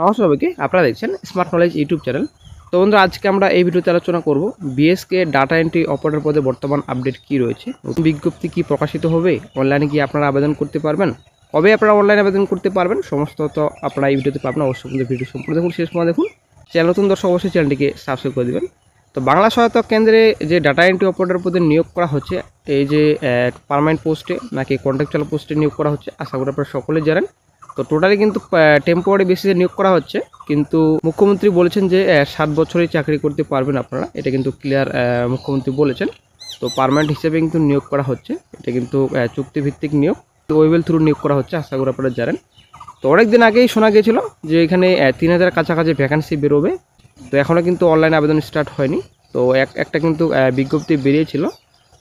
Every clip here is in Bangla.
নমস্কার সবাইকে, আপনারা দেখছেন স্মার্ট নলেজ ইউটিউব চ্যানেল। তো বন্ধুরা, আজকে আমরা এই ভিডিওতে আলোচনা করব বিএসকে ডাটা এন্ট্রি অপারেটর পদে বর্তমান আপডেট কি রয়েছে, নতুন বিজ্ঞপ্তি কি প্রকাশিত হবে, অনলাইনে কি আপনারা আবেদন করতে পারবেন, কবে আপনারা অনলাইনে আবেদন করতে পারবেন, সমস্ত তো আপনারা এই ভিডিওতে পাবেন। অবশ্যই ভিডিও সম্পূর্ণ দেখুন, শেষ পর্যন্ত দেখুন। চ্যানেল নতুন দর্শক অবশ্যই চ্যানেলটিকে সাবস্ক্রাইব করে দেবেন। তো বাংলা সহায়তা কেন্দ্রে যে ডাটা এন্ট্রি অপারেটর পদে নিয়োগ করা হচ্ছে, এই যে পার্মানেন্ট পোস্টে নাকি কন্ট্রাকচুয়াল পোস্টে নিয়োগ করা হচ্ছে, আশা করি আপনারা সকলেই জানেন। তো টোটালি কিন্তু টেম্পোরারি বেসিসে নিয়োগ করা হচ্ছে, কিন্তু মুখ্যমন্ত্রী বলেছেন যে 7 বছরেই চাকরি করতে পারবেন আপনারা, এটা কিন্তু ক্লিয়ার মুখ্যমন্ত্রী বলেছেন। তো পার্মানেন্ট হিসেবে কিন্তু নিয়োগ করা হচ্ছে, এটা কিন্তু চুক্তিভিত্তিক নিয়োগ, ওয়েবেল থ্রু নিয়োগ করা হচ্ছে, আশা করি আপনারা জানেন। তো অনেক দিন আগেই শোনা গিয়েছিল যে এখানে 3000 কাছাকাছি ভ্যাকান্সি বেরোবে, তো এখনও কিন্তু অনলাইন আবেদন স্টার্ট হয়নি। তো একটা কিন্তু বিজ্ঞপ্তি বেরিয়েছিল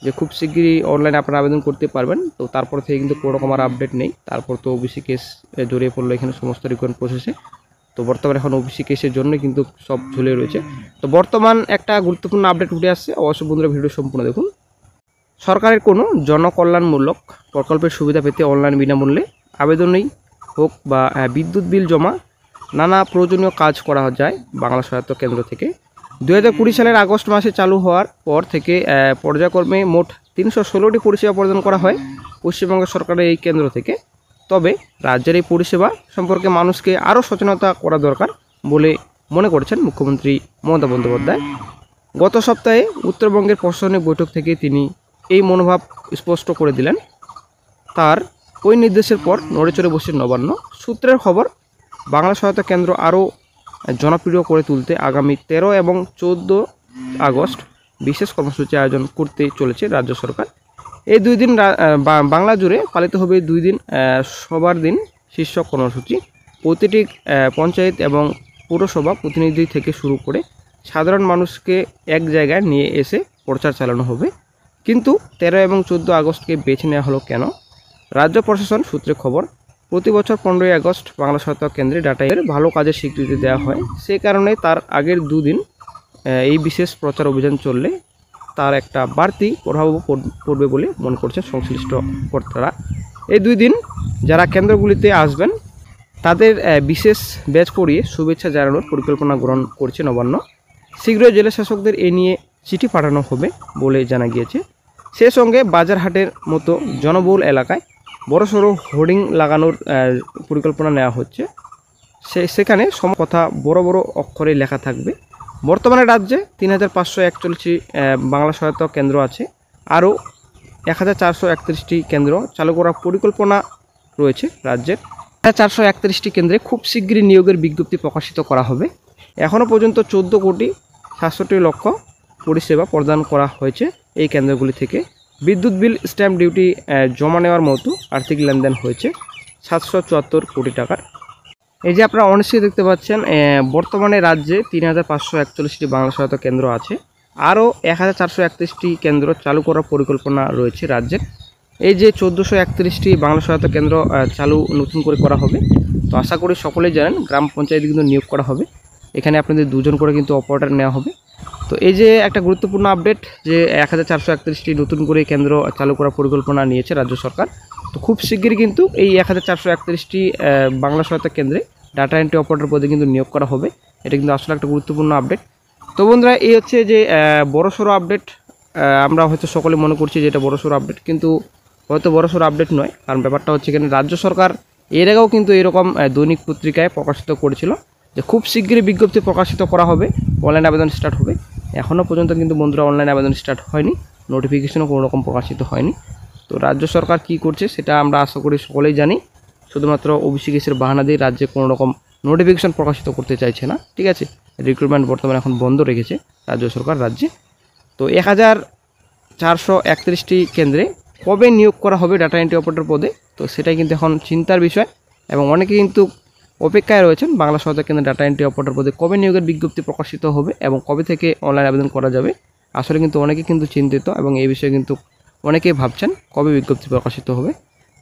যে খুব শিগগিরই অনলাইনে আপনারা আবেদন করতে পারবেন। তো তারপর থেকে কিন্তু কোনো রকম আর আপডেট নেই। তারপর তো ওবিসি কেস জড়িয়ে পড়লো এখানে সমস্ত রিকোয়ারমেন্ট প্রসেসে। তো বর্তমানে এখন ওবিসি কেসের জন্য কিন্তু সব ঝুলে রয়েছে। তো বর্তমান একটা গুরুত্বপূর্ণ আপডেট উঠে আসছে, অবশ্যই বন্ধুরা ভিডিও সম্পূর্ণ দেখুন। সরকারের কোনো জনকল্যাণমূলক প্রকল্পের সুবিধা পেতে অনলাইন বিনামূল্যে আবেদনেই হোক বা বিদ্যুৎ বিল জমা নানা প্রয়োজনীয় কাজ করা যায় বাংলা সহায়তা কেন্দ্র থেকে। 2020 সালের আগস্ট মাসে চালু হওয়ার পর থেকে পর্যায়ক্রমে মোট 316টি পরিষেবা প্রদান করা হয় পশ্চিমবঙ্গ সরকারের এই কেন্দ্র থেকে। তবে রাজ্যের এই পরিষেবা সম্পর্কে মানুষকে আরও সচেতনতা করা দরকার বলে মনে করছেন মুখ্যমন্ত্রী মমতা বন্দ্যোপাধ্যায়। গত সপ্তাহে উত্তরবঙ্গের প্রশাসনিক বৈঠক থেকে তিনি এই মনোভাব স্পষ্ট করে দিলেন। তার ওই নির্দেশের পর নড়েচড়ে বসে নবান্ন। সূত্রের খবর, বাংলা সহায়তা কেন্দ্র আরও জনপ্রিয় করে তুলতে আগামী 13 এবং 14 আগস্ট বিশেষ কর্মসূচি আয়োজন করতে চলেছে রাজ্য সরকার। এই 2 দিন বাংলা জুড়ে পালিত হবে 2 দিন সবার দিন শীর্ষক কর্মসূচি। প্রতিটি পঞ্চায়েত এবং পৌরসভা প্রতিনিধি থেকে শুরু করে সাধারণ মানুষকে এক জায়গায় নিয়ে এসে প্রচার চালানো হবে। কিন্তু 13 এবং 14 আগস্টকে বেছে নেওয়া হলো কেন? রাজ্য প্রশাসন সূত্রে খবর, প্রতি বছর 15ই আগস্ট বাংলা সহায়তা কেন্দ্রে ডাটায়ের ভালো কাজের স্বীকৃতি দেওয়া হয়। সেই কারণে তার আগের 2 দিন এই বিশেষ প্রচার অভিযান চললে তার একটা বাড়তি প্রভাব পড়বে বলে মনে করছেন সংশ্লিষ্ট কর্তারা। এই 2 দিন যারা কেন্দ্রগুলিতে আসবেন তাদের বিশেষ ব্যাচ পড়িয়ে শুভেচ্ছা জানানোর পরিকল্পনা গ্রহণ করছে নবান্ন। শীঘ্রই জেলা শাসকদের এ নিয়ে চিঠি পাঠানো হবে বলে জানা গিয়েছে। সে সঙ্গে বাজারহাটের মতো জনবহুল এলাকায় বড়সড় হোর্ডিং লাগানোর পরিকল্পনা নেওয়া হচ্ছে। সেখানে সব কথা বড় বড় অক্ষরে লেখা থাকবে। বর্তমানে রাজ্যে 3541টি বাংলা সহায়তা কেন্দ্র আছে, আরও 1431টি কেন্দ্র চালু করার পরিকল্পনা রয়েছে রাজ্যের। 431টি কেন্দ্রে খুব শীঘ্রই নিয়োগের বিজ্ঞপ্তি প্রকাশিত করা হবে। এখনও পর্যন্ত 14,67,00,000 পরিষেবা প্রদান করা হয়েছে এই কেন্দ্রগুলি থেকে। বিদ্যুৎ বিল, স্ট্যাম্প ডিউটি জমা নেওয়ার মতো আর্থিক লেনদেন হয়েছে 774 কোটি টাকার। এই যে আপনারা অনেকেই দেখতে পাচ্ছেন, বর্তমানে রাজ্যে 3541টি বাংলা সহায়তা কেন্দ্র আছে, আরও 1431টি কেন্দ্র চালু করার পরিকল্পনা রয়েছে রাজ্যের। এই যে 1431টি বাংলা সহায়তা কেন্দ্র চালু নতুন করে করা হবে। তো আশা করি সকলেই জানেন, গ্রাম পঞ্চায়েতে কিন্তু নিয়োগ করা হবে। এখানে আপনাদের 2 জন করে কিন্তু অপারেটর নেওয়া হবে। তো এই যে একটা গুরুত্বপূর্ণ আপডেট যে 1431টি নতুন করে কেন্দ্র চালু করার পরিকল্পনা নিয়েছে রাজ্য সরকার। তো খুব শিগগিরই কিন্তু এই 1431টি বাংলা সহায়তা কেন্দ্রে ডাটা এন্ট্রি অপারেটর পদে কিন্তু নিয়োগ করা হবে। এটা কিন্তু আসলে একটা গুরুত্বপূর্ণ আপডেট। তো বন্ধুরা, এই হচ্ছে যে বড়সড় আপডেট। আমরা হয়তো সকলে মনে করছি যে এটা বড়সড় আপডেট, কিন্তু হয়তো বড়সড় আপডেট নয়। কারণ ব্যাপারটা হচ্ছে এখানে রাজ্য সরকার এর আগেও কিন্তু এরকম দৈনিক পত্রিকায় প্রকাশিত করেছিল যে খুব শীঘ্রই বিজ্ঞপ্তি প্রকাশিত করা হবে, অনলাইন আবেদন স্টার্ট হবে। এখনও পর্যন্ত কিন্তু বন্ধুরা অনলাইন আবেদন স্টার্ট হয়নি, নোটিফিকেশনও কোনো রকম প্রকাশিত হয়নি। তো রাজ্য সরকার কি করছে সেটা আমরা আশা করি সকলেই জানি। শুধুমাত্র ওবিসি কেসের বাহানা দিয়ে রাজ্যে কোনো রকম নোটিফিকেশন প্রকাশিত করতে চাইছে না, ঠিক আছে। রিক্রুটমেন্ট বর্তমানে এখন বন্ধ রেখেছে রাজ্য সরকার রাজ্যে। তো 1431টি কেন্দ্রে কবে নিয়োগ করা হবে ডাটা এন্ট্রি অপারেটর পদে, তো সেটাই কিন্তু এখন চিন্তার বিষয়। এবং অনেকে কিন্তু অপেক্ষায় রয়েছেন বাংলা সহায়তা কেন্দ্রে ডাটা এন্ট্রি অপারেটর পদে কবে নিয়োগের বিজ্ঞপ্তি প্রকাশিত হবে এবং কবে থেকে অনলাইন আবেদন করা যাবে। আসলে কিন্তু অনেকে কিন্তু চিন্তিত এবং এই বিষয়ে কিন্তু অনেকেই ভাবছেন কবে বিজ্ঞপ্তি প্রকাশিত হবে।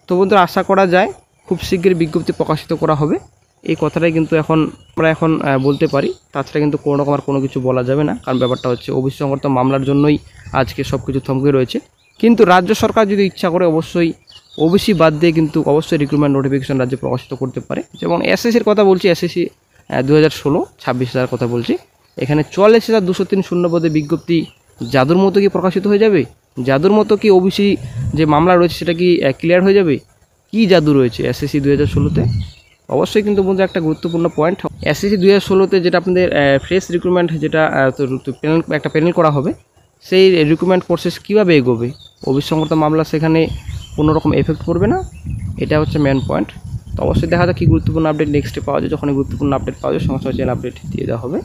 তো বন্ধুরা, আশা করা যায় খুব শীঘ্রই বিজ্ঞপ্তি প্রকাশিত করা হবে, এই কথাটাই কিন্তু আমরা এখন বলতে পারি। তাছাড়া কিন্তু কোনো রকম আর কোনো কিছু বলা যাবে না, কারণ ব্যাপারটা হচ্ছে ওবিসি সংক্রান্ত মামলার জন্যই আজকে সব কিছু থমকে রয়েছে। কিন্তু রাজ্য সরকার যদি ইচ্ছা করে অবশ্যই ওবিসি বাদ দিয়ে কিন্তু অবশ্যই রিক্রুটমেন্ট নোটিফিকেশন রাজ্যে প্রকাশিত করতে পারে। যেমন এসএসসির কথা বলছি, এসএসসি 2016-26 কথা বলছি। এখানে 44,203 শূন্যপদে বিজ্ঞপ্তি জাদুর মতো কি প্রকাশিত হয়ে যাবে? জাদুর মতো কি ওবিসি যে মামলা রয়েছে সেটা কি ক্লিয়ার হয়ে যাবে? কি জাদু রয়েছে এসএসসি 2016-তে? অবশ্যই কিন্তু বন্ধু একটা গুরুত্বপূর্ণ পয়েন্ট, এসএসসি 2016-তে যেটা আপনাদের ফ্রেশ রিক্রুটমেন্ট যেটা একটা প্যানেল করা হবে, সেই রিক্রুটমেন্ট প্রসেস কীভাবে এগোবে? ওবিসি সংক্রান্ত মামলা সেখানে কোনো রকম এফেক্ট পড়বে না, এটা হচ্ছে মেন পয়েন্ট। তো অবশ্যই দেখা যাক কী গুরুত্বপূর্ণ আপডেট নেক্সটে পাওয়া যায়। যখন গুরুত্বপূর্ণ আপডেট পাওয়া যায় সঙ্গে সঙ্গে চ্যানেল আপডেট দিয়ে দেওয়া হবে।